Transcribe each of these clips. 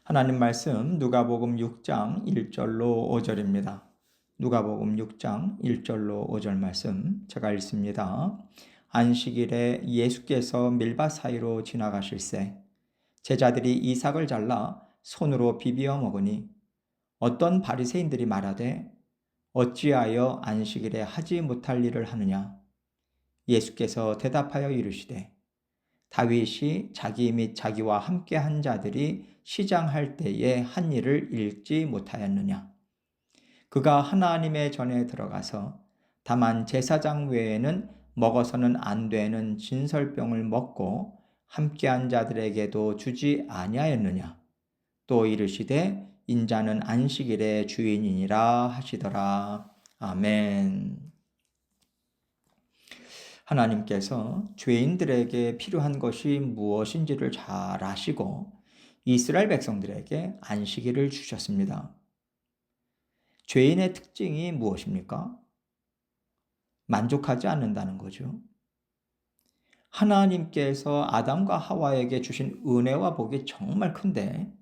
하나님 말씀 누가복음 6장 1절로 5절입니다. 누가복음 6장 1절로 5절 말씀 제가 읽습니다. 안식일에 예수께서 밀밭 사이로 지나가실새 제자들이 이삭을 잘라 손으로 비비어 먹으니 어떤 바리새인들이 말하되 어찌하여 안식일에 하지 못할 일을 하느냐. 예수께서 대답하여 이르시되 다윗이 자기 및 자기와 함께 한 자들이 시장할 때에 한 일을 읽지 못하였느냐. 그가 하나님의 전에 들어가서 다만 제사장 외에는 먹어서는 안 되는 진설병을 먹고 함께한 자들에게도 주지 아니하였느냐. 또 이르시되 인자는 안식일의 주인이니라 하시더라. 아멘. 하나님께서 죄인들에게 필요한 것이 무엇인지를 잘 아시고 이스라엘 백성들에게 안식일을 주셨습니다. 죄인의 특징이 무엇입니까? 만족하지 않는다는 거죠. 하나님께서 아담과 하와에게 주신 은혜와 복이 정말 큰데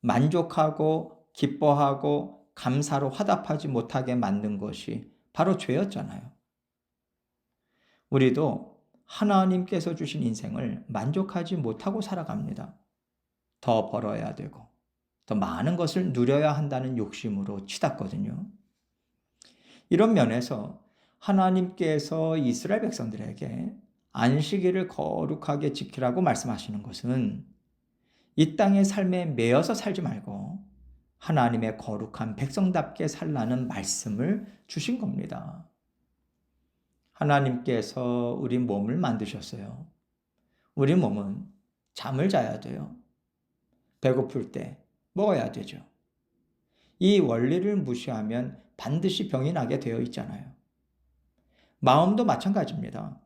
만족하고 기뻐하고 감사로 화답하지 못하게 만든 것이 바로 죄였잖아요. 우리도 하나님께서 주신 인생을 만족하지 못하고 살아갑니다. 더 벌어야 되고 더 많은 것을 누려야 한다는 욕심으로 치닫거든요. 이런 면에서 하나님께서 이스라엘 백성들에게 안식일을 거룩하게 지키라고 말씀하시는 것은 이 땅의 삶에 매여서 살지 말고 하나님의 거룩한 백성답게 살라는 말씀을 주신 겁니다. 하나님께서 우리 몸을 만드셨어요. 우리 몸은 잠을 자야 돼요. 배고플 때 먹어야 되죠. 이 원리를 무시하면 반드시 병이 나게 되어 있잖아요. 마음도 마찬가지입니다.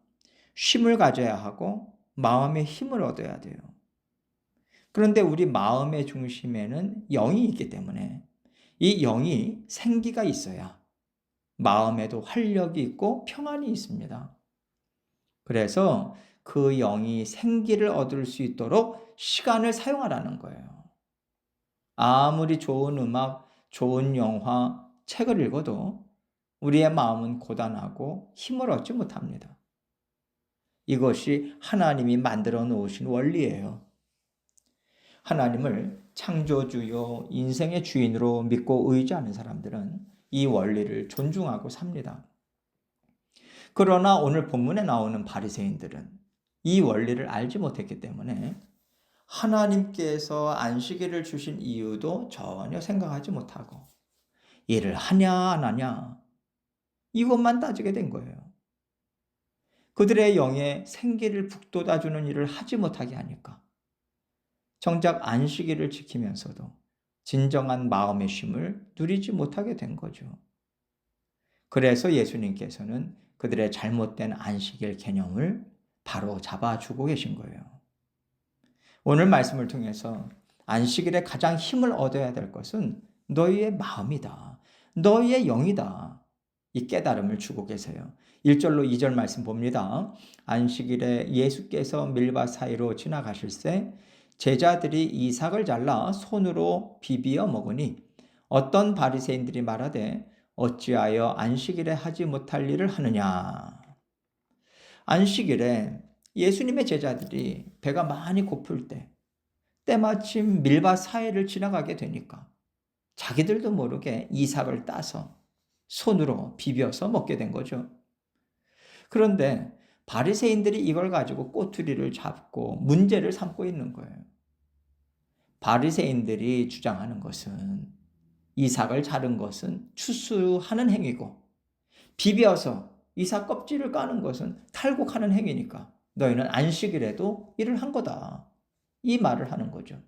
쉼을 가져야 하고 마음의 힘을 얻어야 돼요. 그런데 우리 마음의 중심에는 영이 있기 때문에 이 영이 생기가 있어야 마음에도 활력이 있고 평안이 있습니다. 그래서 그 영이 생기를 얻을 수 있도록 시간을 사용하라는 거예요. 아무리 좋은 음악, 좋은 영화, 책을 읽어도 우리의 마음은 고단하고 힘을 얻지 못합니다. 이것이 하나님이 만들어 놓으신 원리예요. 하나님을 창조주요 인생의 주인으로 믿고 의지하는 사람들은 이 원리를 존중하고 삽니다. 그러나 오늘 본문에 나오는 바리새인들은 이 원리를 알지 못했기 때문에 하나님께서 안식일을 주신 이유도 전혀 생각하지 못하고 일을 하냐 안 하냐 이것만 따지게 된 거예요. 그들의 영에 생기를 북돋아주는 일을 하지 못하게 하니까 정작 안식일을 지키면서도 진정한 마음의 쉼을 누리지 못하게 된 거죠. 그래서 예수님께서는 그들의 잘못된 안식일 개념을 바로 잡아주고 계신 거예요. 오늘 말씀을 통해서 안식일에 가장 힘을 얻어야 될 것은 너희의 마음이다. 너희의 영이다. 이 깨달음을 주고 계세요. 1절로 2절 말씀 봅니다. 안식일에 예수께서 밀밭 사이로 지나가실새 제자들이 이삭을 잘라 손으로 비비어 먹으니 어떤 바리새인들이 말하되 어찌하여 안식일에 하지 못할 일을 하느냐. 안식일에 예수님의 제자들이 배가 많이 고플 때 때마침 밀밭 사이를 지나가게 되니까 자기들도 모르게 이삭을 따서 손으로 비벼서 먹게 된 거죠. 그런데 바리새인들이 이걸 가지고 꼬투리를 잡고 문제를 삼고 있는 거예요. 바리새인들이 주장하는 것은 이삭을 자른 것은 추수하는 행위고 비벼서 이삭 껍질을 까는 것은 탈곡하는 행위니까 너희는 안식일에도 일을 한 거다. 이 말을 하는 거죠.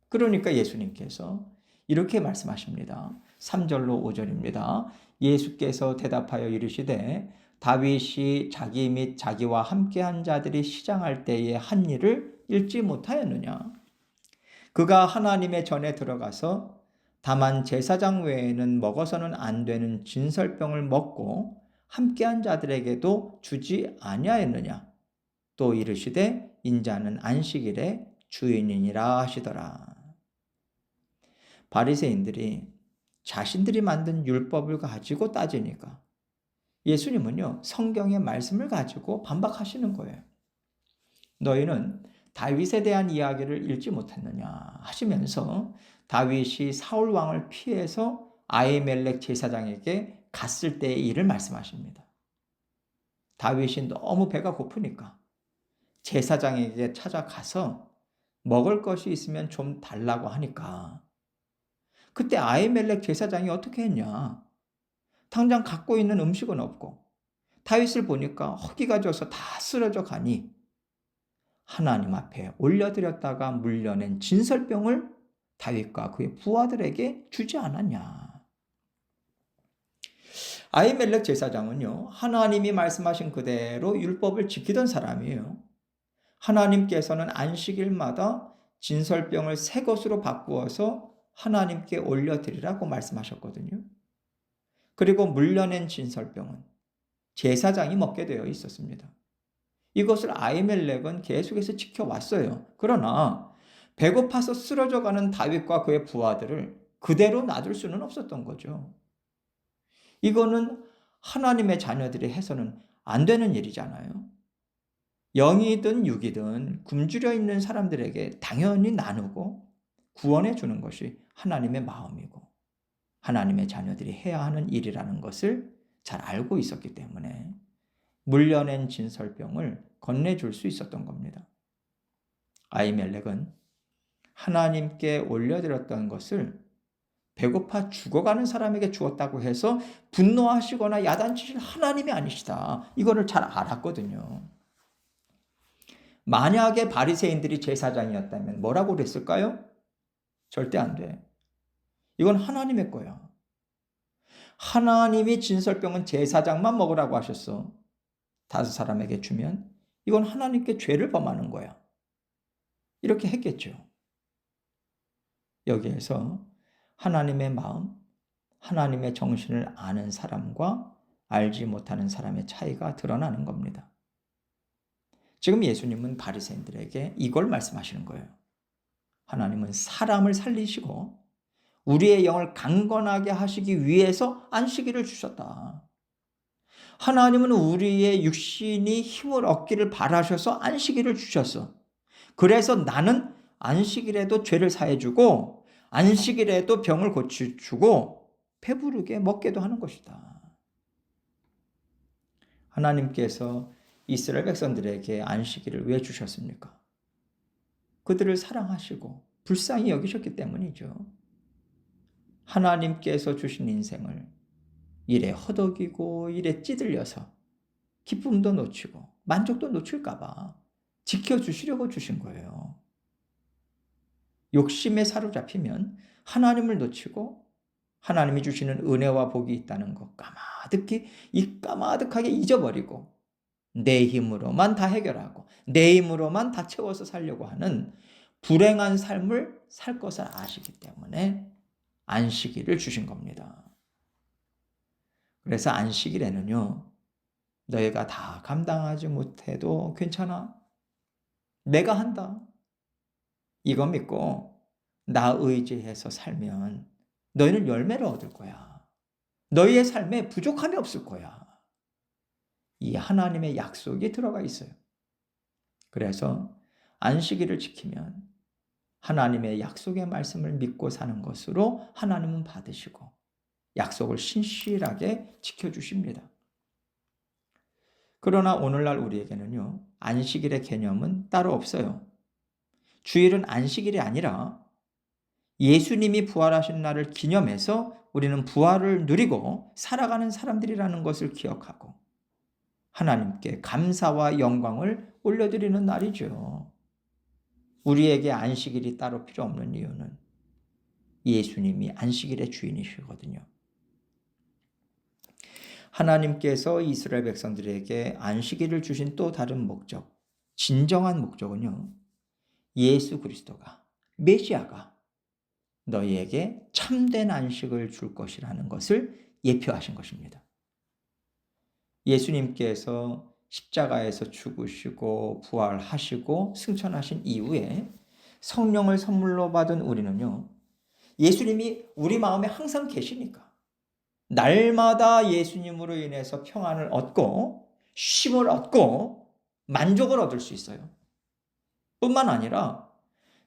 그러니까 예수님께서 이렇게 말씀하십니다. 3절로 5절입니다. 예수께서 대답하여 이르시되 다윗이 자기 및 자기와 함께한 자들이 시장할 때에 한 일을 읽지 못하였느냐. 그가 하나님의 전에 들어가서 다만 제사장 외에는 먹어서는 안 되는 진설병을 먹고 함께한 자들에게도 주지 아니하였느냐. 또 이르시되 인자는 안식일의 주인이니라 하시더라. 바리새인들이 자신들이 만든 율법을 가지고 따지니까 예수님은요, 성경의 말씀을 가지고 반박하시는 거예요. 너희는 다윗에 대한 이야기를 읽지 못했느냐 하시면서 다윗이 사울 왕을 피해서 아히멜렉 제사장에게 갔을 때의 일을 말씀하십니다. 다윗이 너무 배가 고프니까 제사장에게 찾아가서 먹을 것이 있으면 좀 달라고 하니까 그때 아히멜렉 제사장이 어떻게 했냐? 당장 갖고 있는 음식은 없고 다윗을 보니까 허기가 져서 다 쓰러져 가니 하나님 앞에 올려드렸다가 물려낸 진설병을 다윗과 그의 부하들에게 주지 않았냐. 아히멜렉 제사장은요, 하나님이 말씀하신 그대로 율법을 지키던 사람이에요. 하나님께서는 안식일마다 진설병을 새 것으로 바꾸어서 하나님께 올려드리라고 말씀하셨거든요. 그리고 물려낸 진설병은 제사장이 먹게 되어 있었습니다. 이것을 아히멜렉은 계속해서 지켜왔어요. 그러나 배고파서 쓰러져가는 다윗과 그의 부하들을 그대로 놔둘 수는 없었던 거죠. 이거는 하나님의 자녀들이 해서는 안 되는 일이잖아요. 영이든 육이든 굶주려 있는 사람들에게 당연히 나누고 구원해 주는 것이 하나님의 마음이고 하나님의 자녀들이 해야 하는 일이라는 것을 잘 알고 있었기 때문에 물려낸 진설병을 건네줄 수 있었던 겁니다. 아히멜렉은 하나님께 올려드렸던 것을 배고파 죽어가는 사람에게 주었다고 해서 분노하시거나 야단치실 하나님이 아니시다. 이거를 잘 알았거든요. 만약에 바리새인들이 제사장이었다면 뭐라고 그랬을까요? 절대 안 돼. 이건 하나님의 거야. 하나님이 진설병은 제사장만 먹으라고 하셨어. 5사람에게 주면 이건 하나님께 죄를 범하는 거야. 이렇게 했겠죠. 여기에서 하나님의 마음, 하나님의 정신을 아는 사람과 알지 못하는 사람의 차이가 드러나는 겁니다. 지금 예수님은 바리새인들에게 이걸 말씀하시는 거예요. 하나님은 사람을 살리시고 우리의 영을 강건하게 하시기 위해서 안식일을 주셨다. 하나님은 우리의 육신이 힘을 얻기를 바라셔서 안식일을 주셨어. 그래서 나는 안식일에도 죄를 사해주고 안식일에도 병을 고쳐주고 배부르게 먹게도 하는 것이다. 하나님께서 이스라엘 백성들에게 안식일을 왜 주셨습니까? 그들을 사랑하시고 불쌍히 여기셨기 때문이죠. 하나님께서 주신 인생을 일에 허덕이고 일에 찌들려서 기쁨도 놓치고 만족도 놓칠까 봐 지켜주시려고 주신 거예요. 욕심에 사로잡히면 하나님을 놓치고 하나님이 주시는 은혜와 복이 있다는 것 까마득하게 잊어버리고 내 힘으로만 다 해결하고 내 힘으로만 다 채워서 살려고 하는 불행한 삶을 살 것을 아시기 때문에 안식일을 주신 겁니다. 그래서 안식일에는요, 너희가 다 감당하지 못해도 괜찮아. 내가 한다. 이거 믿고 나 의지해서 살면 너희는 열매를 얻을 거야. 너희의 삶에 부족함이 없을 거야. 이 하나님의 약속이 들어가 있어요. 그래서 안식일을 지키면 하나님의 약속의 말씀을 믿고 사는 것으로 하나님은 받으시고 약속을 신실하게 지켜주십니다. 그러나 오늘날 우리에게는요, 안식일의 개념은 따로 없어요. 주일은 안식일이 아니라 예수님이 부활하신 날을 기념해서 우리는 부활을 누리고 살아가는 사람들이라는 것을 기억하고 하나님께 감사와 영광을 올려드리는 날이죠. 우리에게 안식일이 따로 필요 없는 이유는 예수님이 안식일의 주인이시거든요. 하나님께서 이스라엘 백성들에게 안식일을 주신 또 다른 목적, 진정한 목적은요, 예수 그리스도가, 메시아가 너희에게 참된 안식을 줄 것이라는 것을 예표하신 것입니다. 예수님께서 십자가에서 죽으시고 부활하시고 승천하신 이후에 성령을 선물로 받은 우리는요, 예수님이 우리 마음에 항상 계시니까. 날마다 예수님으로 인해서 평안을 얻고 쉼을 얻고 만족을 얻을 수 있어요. 뿐만 아니라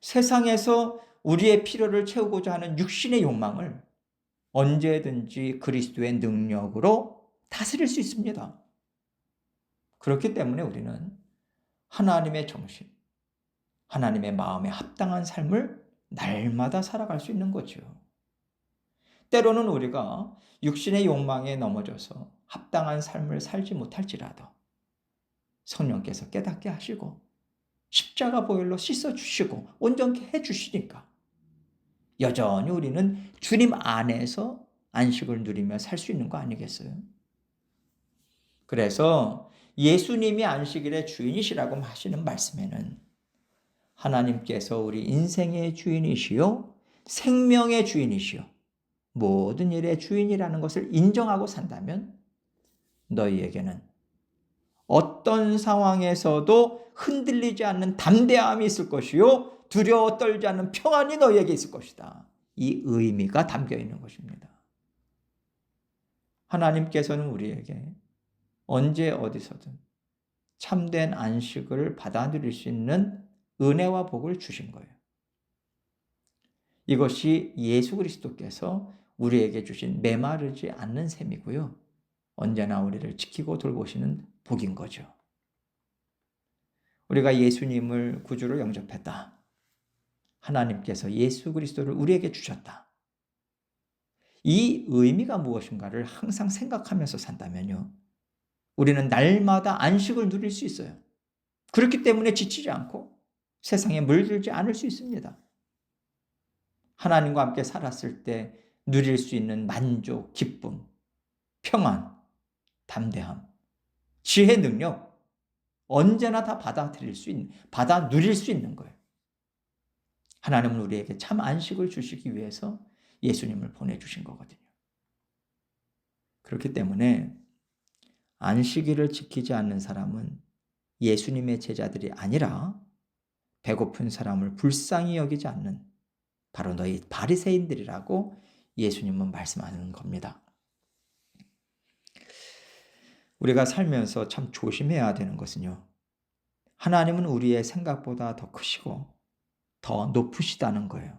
세상에서 우리의 필요를 채우고자 하는 육신의 욕망을 언제든지 그리스도의 능력으로 다스릴 수 있습니다. 그렇기 때문에 우리는 하나님의 정신, 하나님의 마음에 합당한 삶을 날마다 살아갈 수 있는 거죠. 때로는 우리가 육신의 욕망에 넘어져서 합당한 삶을 살지 못할지라도 성령께서 깨닫게 하시고 십자가 보혈로 씻어주시고 온전케 해주시니까 여전히 우리는 주님 안에서 안식을 누리며 살 수 있는 거 아니겠어요? 그래서 예수님이 안식일의 주인이시라고 하시는 말씀에는 하나님께서 우리 인생의 주인이시요 생명의 주인이시요 모든 일의 주인이라는 것을 인정하고 산다면 너희에게는 어떤 상황에서도 흔들리지 않는 담대함이 있을 것이요 두려워 떨지 않는 평안이 너희에게 있을 것이다. 이 의미가 담겨 있는 것입니다. 하나님께서는 우리에게 언제 어디서든 참된 안식을 받아들일 수 있는 은혜와 복을 주신 거예요. 이것이 예수 그리스도께서 우리에게 주신 메마르지 않는 셈이고요. 언제나 우리를 지키고 돌보시는 복인 거죠. 우리가 예수님을 구주로 영접했다. 하나님께서 예수 그리스도를 우리에게 주셨다. 이 의미가 무엇인가를 항상 생각하면서 산다면요. 우리는 날마다 안식을 누릴 수 있어요. 그렇기 때문에 지치지 않고 세상에 물들지 않을 수 있습니다. 하나님과 함께 살았을 때 누릴 수 있는 만족, 기쁨, 평안, 담대함, 지혜, 능력 언제나 다 받아 누릴 수 있는 거예요. 하나님은 우리에게 참 안식을 주시기 위해서 예수님을 보내주신 거거든요. 그렇기 때문에 안식일을 지키지 않는 사람은 예수님의 제자들이 아니라 배고픈 사람을 불쌍히 여기지 않는 바로 너희 바리새인들이라고 예수님은 말씀하는 겁니다. 우리가 살면서 참 조심해야 되는 것은요. 하나님은 우리의 생각보다 더 크시고 더 높으시다는 거예요.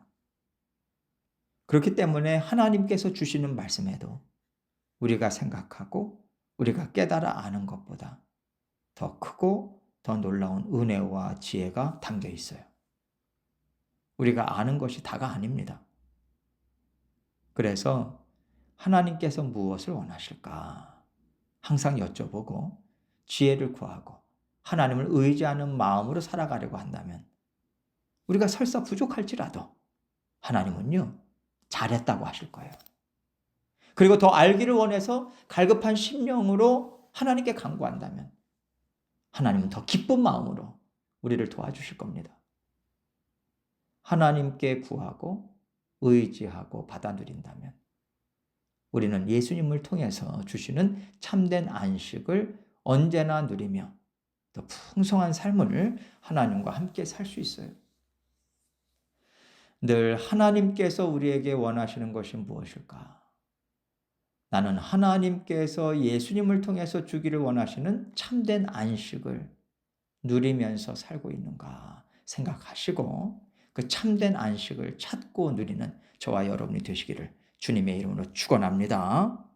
그렇기 때문에 하나님께서 주시는 말씀에도 우리가 생각하고 우리가 깨달아 아는 것보다 더 크고 더 놀라운 은혜와 지혜가 담겨 있어요. 우리가 아는 것이 다가 아닙니다. 그래서 하나님께서 무엇을 원하실까? 항상 여쭤보고 지혜를 구하고 하나님을 의지하는 마음으로 살아가려고 한다면 우리가 설사 부족할지라도 하나님은요, 잘했다고 하실 거예요. 그리고 더 알기를 원해서 갈급한 심령으로 하나님께 간구한다면 하나님은 더 기쁜 마음으로 우리를 도와주실 겁니다. 하나님께 구하고 의지하고 받아 누린다면 우리는 예수님을 통해서 주시는 참된 안식을 언제나 누리며 더 풍성한 삶을 하나님과 함께 살 수 있어요. 늘 하나님께서 우리에게 원하시는 것이 무엇일까? 나는 하나님께서 예수님을 통해서 주기를 원하시는 참된 안식을 누리면서 살고 있는가 생각하시고 그 참된 안식을 찾고 누리는 저와 여러분이 되시기를 주님의 이름으로 축원합니다.